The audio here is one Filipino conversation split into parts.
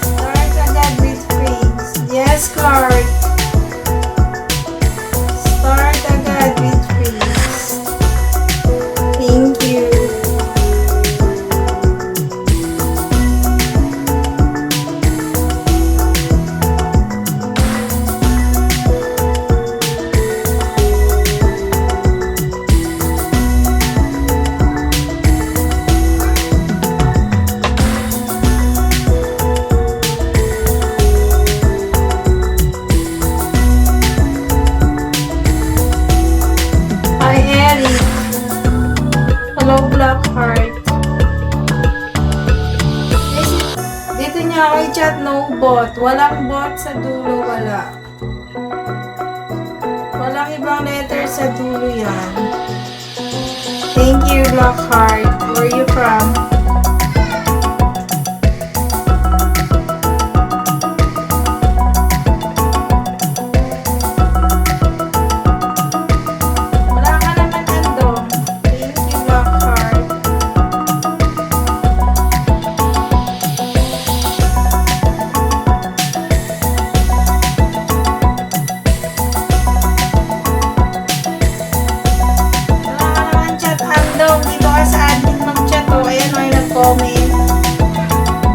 Start agad with praise. Yes, Clark. Start agad with praise. Thank you. Hi, Eric. Hello, Blackheart. Dito niya ako i-chat, no bot. Walang bot sa dulo, wala. Walang ibang letter sa dulo yan. Thank you, Blackheart. Where are you from? Wala ka naman andong. Thank you, Blackheart. Wala ka naman chat andong. Dito ka sa admin mag-chat o. Ayan o, yung nag-comment.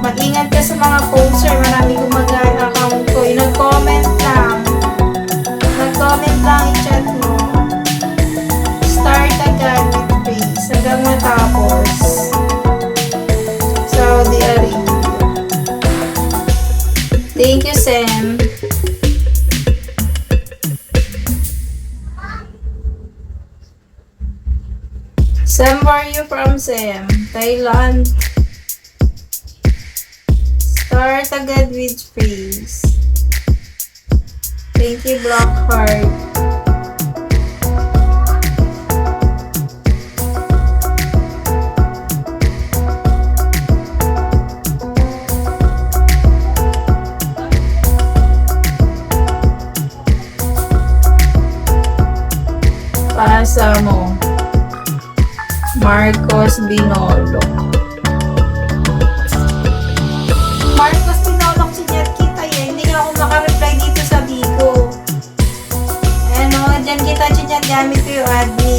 Mag-ingat ka sa mga poster. Marami gumagana account ko. Yung nag-comment lang. Nag-comment lang i-chat mo. Start agad with praise. Hanggang matapos. Saudi Arabia. Thank you, Sam. Sam, where are you from, Sam? Thailand. Start agad with praise. Thank you, Blackheart. Pasa mo. Marcos Binolo. Marcos Binolo, sinyat kita eh. Hindi nga ako makareply dito sa Bigo. Ano, dyan kita sinyat gamit ko yung admin.